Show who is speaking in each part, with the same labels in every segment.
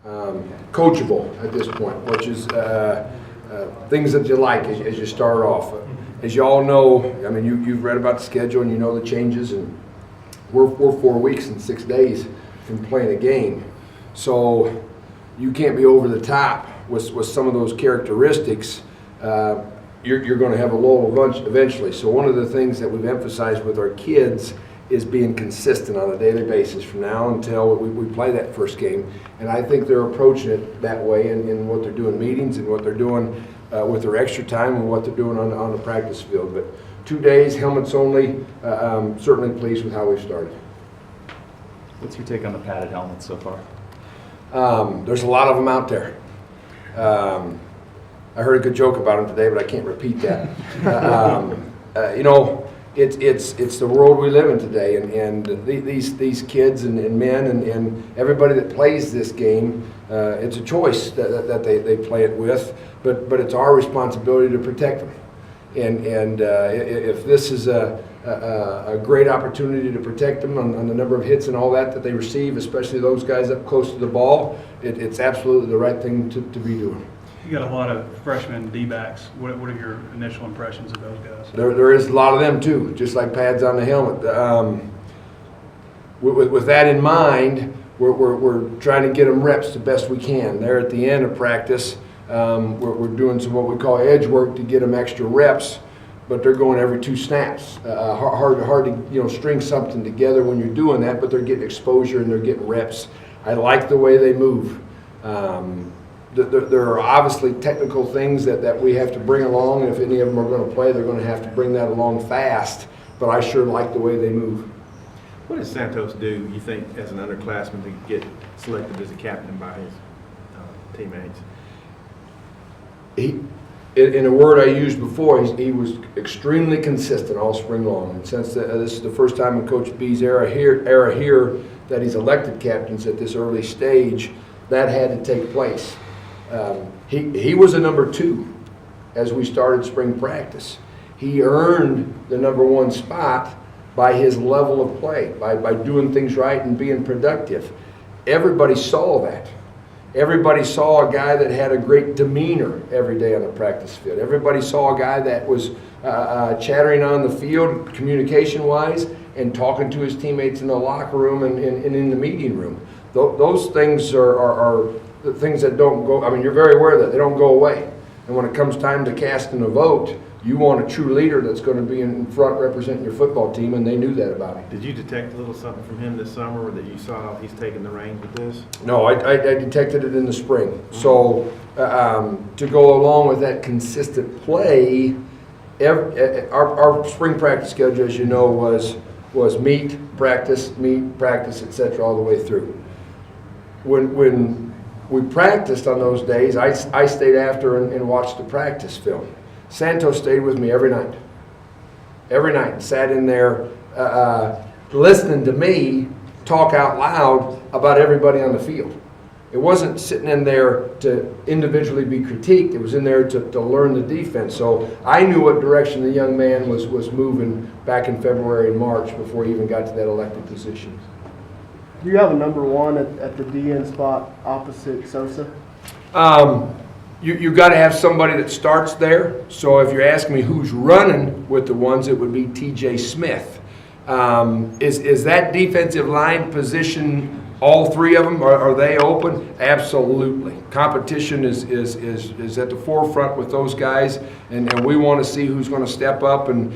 Speaker 1: coachable at this point, which is things that you like as you start off. As you all know, I mean, you've read about the schedule and you know the changes, and we're 4 weeks and 6 days from playing a game. So you can't be over the top with some of those characteristics. You're going to have a lull eventually. So one of the things that we've emphasized with our kids is being consistent on a daily basis from now until we play that first game. And I think they're approaching it that way in what they're doing meetings and what they're doing with their extra time and what they're doing on the practice field. But 2 days, helmets only, certainly pleased with how we've started.
Speaker 2: What's your take on the padded helmets so far?
Speaker 1: There's a lot of them out there. I heard a good joke about them today, but I can't repeat that. You know, it's the world we live in today, and these kids and men and everybody that plays this game, it's a choice that they play it with, but it's our responsibility to protect them. And if this is a great opportunity to protect them on the number of hits and all that they receive, especially those guys up close to the ball, it's absolutely the right thing to be doing.
Speaker 3: You got a lot of freshmen D-backs. What are your initial impressions of those guys?
Speaker 1: There is a lot of them too, just like pads on the helmet. With that in mind, we're trying to get them reps the best we can. They're at the end of practice. We're doing some what we call edge work to get them extra reps, but they're going every 2 snaps. Hard to string something together when you're doing that, but they're getting exposure and they're getting reps. I like the way they move. There are obviously technical things that we have to bring along, and if any of them are going to play, they're going to have to bring that along fast, but I sure like the way they move.
Speaker 4: What does Santos do, you think, as an underclassman to get selected as a captain by his teammates?
Speaker 1: In a word I used before, he was extremely consistent all spring long. And since this is the first time in Coach B's era here that he's elected captains at this early stage, that had to take place. He was a number 2 as we started spring practice. He earned the number 1 spot by his level of play, by doing things right and being productive. Everybody saw that. Everybody saw a guy that had a great demeanor every day on the practice field. Everybody saw a guy that was chattering on the field, communication-wise, and talking to his teammates in the locker room and in the meeting room. Those things are the things that don't go, I mean, you're very aware of that. They don't go away. And when it comes time to casting a vote, you want a true leader that's going to be in front representing your football team, and they knew that about him.
Speaker 4: Did you detect a little something from him this summer that you saw he's taking the reins with this?
Speaker 1: No, I detected it in the spring. Mm-hmm. So to go along with that consistent play, our spring practice schedule, as you know, was meet, practice, etc., all the way through. When we practiced on those days, I stayed after and watched the practice film. Santos stayed with me every night, sat in there listening to me talk out loud about everybody on the field. It wasn't sitting in there to individually be critiqued. It was in there to learn the defense. So I knew what direction the young man was moving back in February and March before he even got to that elected position.
Speaker 5: Do you have a number 1 at the DN spot opposite Sosa?
Speaker 1: You got to have somebody that starts there. So if you're asking me who's running with the ones, it would be T.J. Smith. Is that defensive line position, all 3 of them, are they open? Absolutely. Competition is at the forefront with those guys, and we want to see who's going to step up and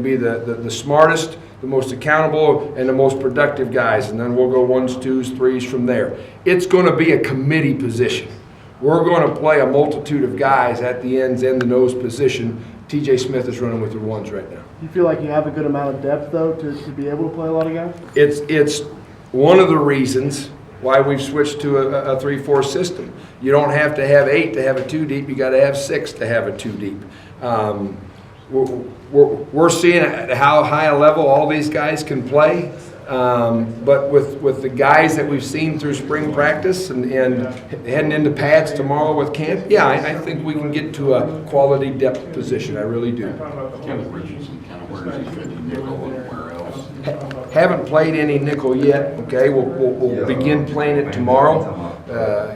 Speaker 1: be the smartest, the most accountable, and the most productive guys, and then we'll go 1s, 2s, 3s from there. It's going to be a committee position. We're going to play a multitude of guys at the ends and the nose position. T.J. Smith is running with the 1s right now.
Speaker 5: Do you feel like you have a good amount of depth, though, to be able to play a lot of guys?
Speaker 1: It's one of the reasons why we've switched to a 3-4 system. You don't have to have 8 to have a 2 deep. You got to have 6 to have a 2 deep. We're seeing at how high a level all these guys can play. But with the guys that we've seen through spring practice and heading into pads tomorrow with camp, yeah, I think we can get to a quality depth position. I really do. Haven't played any nickel yet. Okay, we'll begin playing it tomorrow.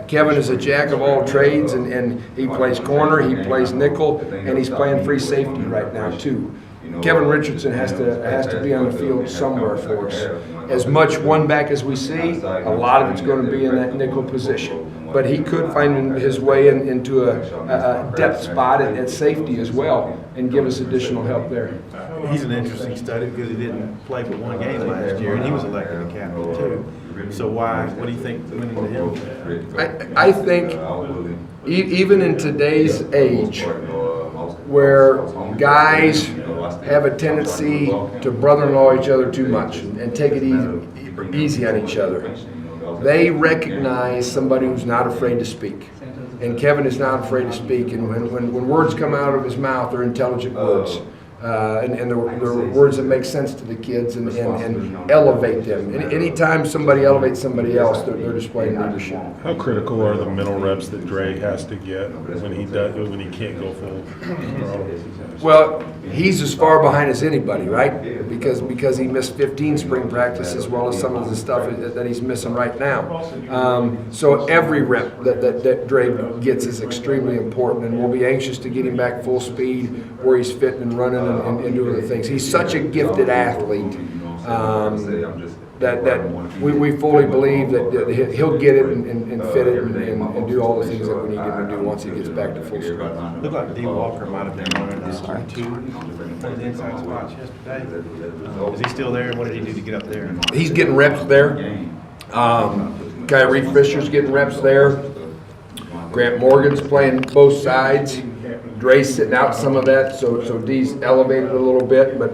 Speaker 1: Kevin is a jack of all trades, and he plays corner, he plays nickel, and he's playing free safety right now too. Kevin Richardson has to be on the field somewhere for us. As much one back as we see, a lot of it's going to be in that nickel position. But he could find his way into a depth spot at safety as well and give us additional help there.
Speaker 4: He's an interesting study because he didn't play but one game last year, and he was elected a captain too. So what do you think went into him?
Speaker 1: I think even in today's age, where guys have a tendency to brother-in-law each other too much and take it easy on each other, they recognize somebody who's not afraid to speak. And Kevin is not afraid to speak. And when words come out of his mouth, they're intelligent words. And they're words that make sense to the kids and elevate them. Anytime somebody elevates somebody else, they're displaying leadership.
Speaker 6: How critical are the mental reps that Dre has to get when he can't go full throttle?
Speaker 1: Well, he's as far behind as anybody, right? Because he missed 15 spring practice as well as some of the stuff that he's missing right now. So every rep that Dre gets is extremely important, and we'll be anxious to get him back full speed where he's fitting and running and doing the things. He's such a gifted athlete that we fully believe that he'll get it and fit it and do all the things that we need him to do once he gets back to full speed.
Speaker 4: Looked like D. Walker might have been running one of the inside spots yesterday. Is he still there? What did he do to get up there?
Speaker 1: He's getting reps there. Kyrie Fisher's getting reps there. Grant Morgan's playing both sides. Dre's sitting out some of that, so D's elevated a little bit, but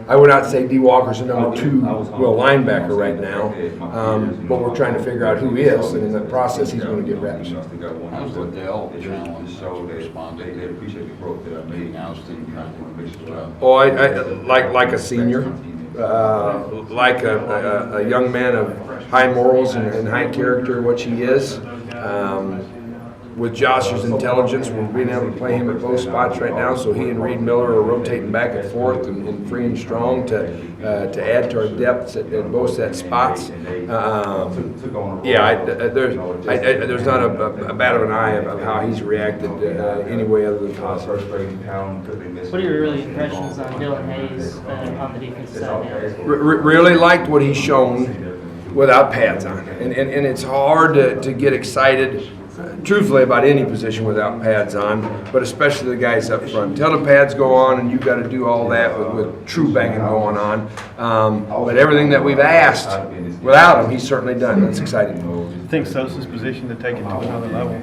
Speaker 1: I would not say D. Walker's a number 2 linebacker right now, but we're trying to figure out who is, and in that process, he's going to get reps.
Speaker 7: How's the Dell challenge responded? They appreciate the growth that I've made. How's the trying to make as well?
Speaker 1: Oh, I like a senior, like a young man of high morals and high character, which he is. With Josh's intelligence, we're being able to play him at both spots right now, so he and Reed Miller are rotating back and forth and free and strong to add to our depths at both set spots. There's not a bat of an eye of how he's reacted any way other than positive.
Speaker 8: What are your early impressions on Dylan Hayes on the defensive side now?
Speaker 1: Really liked what he's shown without pads on, and it's hard to get excited truthfully about any position without pads on, but especially the guys up front. Until the pads go on and you've got to do all that with true banging going on. But everything that we've asked without him, he's certainly done. That's exciting.
Speaker 4: I think Sosa's position to take it to another level.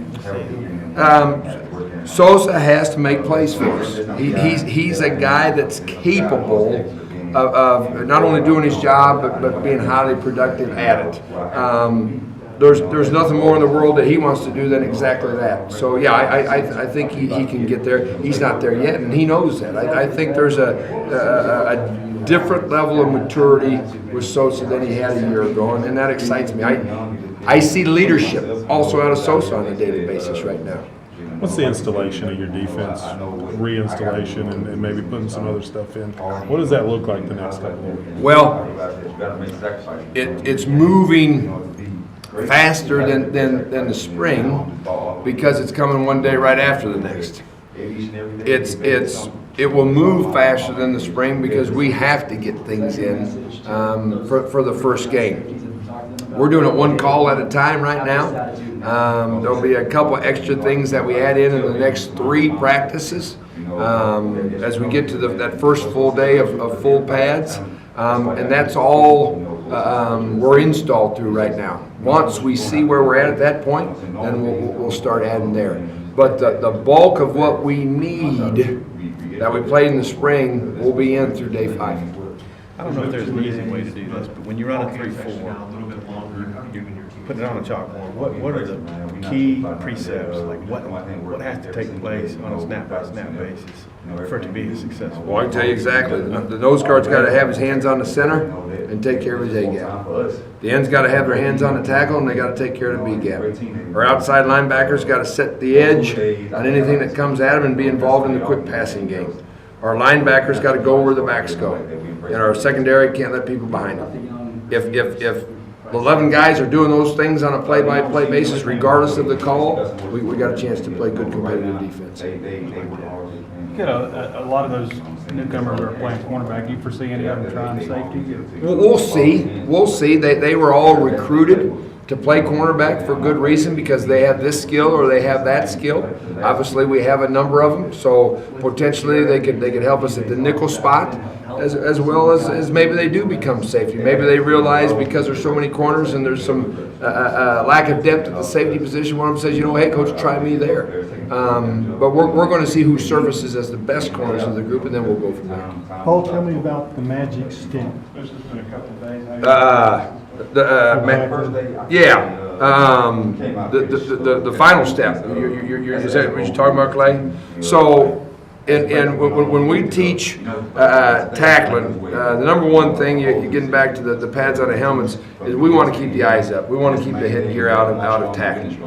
Speaker 1: Sosa has to make plays for us. He's a guy that's capable of not only doing his job, but being highly productive at it. There's nothing more in the world that he wants to do than exactly that. So yeah, I think he can get there. He's not there yet, and he knows that. I think there's a different level of maturity with Sosa than he had a year ago, and that excites me. I see leadership also out of Sosa on a daily basis right now.
Speaker 6: What's the installation of your defense, reinstallation, and maybe putting some other stuff in? What does that look like the next couple of weeks?
Speaker 1: Well, it's moving faster than the spring because it's coming one day right after the next. It will move faster than the spring because we have to get things in for the first game. We're doing it one call at a time right now. There'll be a couple extra things that we add in the next 3 practices as we get to that first full day of full pads. And that's all we're installed through right now. Once we see where we're at that point, then we'll start adding there. But the bulk of what we need that we played in the spring will be in through day 5.
Speaker 4: I don't know if there's an easy way to do this, but when you run a 3-4, you put it on a chalkboard. What are the key precepts? Like what has to take place on a snap-by-snap basis for it to be successful?
Speaker 1: Well, I can tell you exactly. The nose guard's got to have his hands on the center and take care of his A gap. The end's got to have their hands on the tackle and they got to take care of the B gap. Our outside linebackers got to set the edge on anything that comes at them and be involved in the quick passing game. Our linebackers got to go where the backs go, and our secondary can't let people behind them. If 11 guys are doing those things on a play-by-play basis regardless of the call, we got a chance to play good competitive defense.
Speaker 3: You got a lot of those newcomers that are playing cornerback. Do you foresee any of them trying safety?
Speaker 1: We'll see. We'll see. They were all recruited to play cornerback for good reason because they have this skill or they have that skill. Obviously, we have a number of them, so potentially they could help us at the nickel spot as well as maybe they do become safety. Maybe they realize because there's so many corners and there's some lack of depth at the safety position, one of them says, you know, hey, coach, try me there. But we're going to see who surfaces as the best corners of the group, and then we'll go from there.
Speaker 9: Paul, tell me about the magic stick.
Speaker 1: The final step. Is that what you're talking about, Clay? So, and when we teach tackling, the number one thing, you're getting back to the pads on the helmets, is we want to keep the eyes up. We want to keep the headgear out of tackling.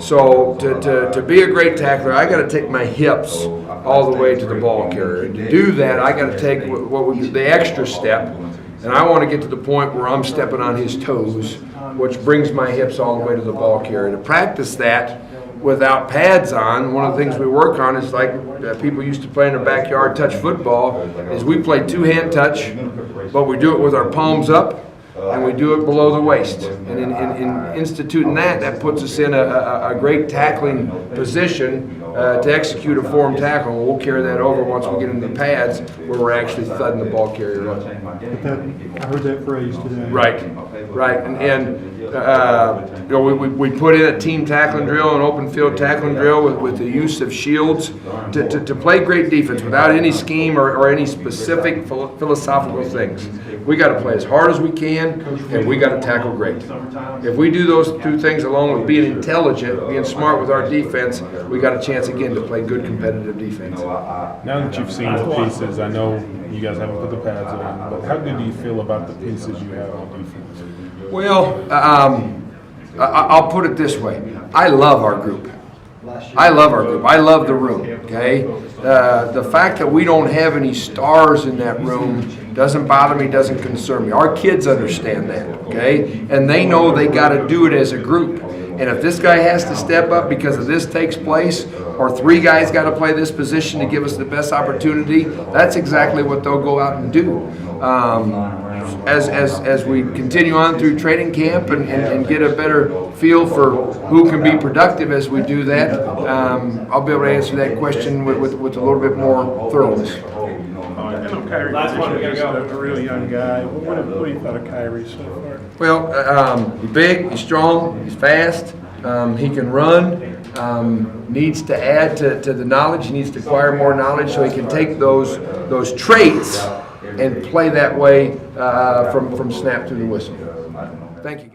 Speaker 1: So to be a great tackler, I got to take my hips all the way to the ball carrier. And to do that, I got to take the extra step, and I want to get to the point where I'm stepping on his toes, which brings my hips all the way to the ball carrier. To practice that without pads on, one of the things we work on is like people used to play in their backyard touch football, is we play two-hand touch, but we do it with our palms up, and we do it below the waist. And in instituting that puts us in a great tackling position to execute a form tackle. We'll carry that over once we get into the pads where we're actually thudding the ball carrier up.
Speaker 9: I heard that phrase today.
Speaker 1: Right. And you know, we put in a team tackling drill, an open field tackling drill with the use of shields to play great defense without any scheme or any specific philosophical things. We got to play as hard as we can, and we got to tackle great. If we do those two things along with being intelligent, being smart with our defense, we got a chance again to play good competitive defense.
Speaker 6: Now that you've seen the pieces, I know you guys haven't put the pads on, but how good do you feel about the pieces you have on defense?
Speaker 1: Well, I'll put it this way. I love our group. I love the room, okay? The fact that we don't have any stars in that room doesn't bother me, doesn't concern me. Our kids understand that, okay? And they know they got to do it as a group. And if this guy has to step up because of this takes place, or three guys got to play this position to give us the best opportunity, that's exactly what they'll go out and do. As we continue on through training camp and get a better feel for who can be productive as we do that, I'll be able to answer that question with a little bit more thoroughness.
Speaker 9: I know Kyrie's a really young guy. What do you thought of Kyrie so far?
Speaker 1: Well, he's big, he's strong, he's fast, he can run, needs to add to the knowledge, he needs to acquire more knowledge so he can take those traits and play that way from snap to the whistle. Thank you.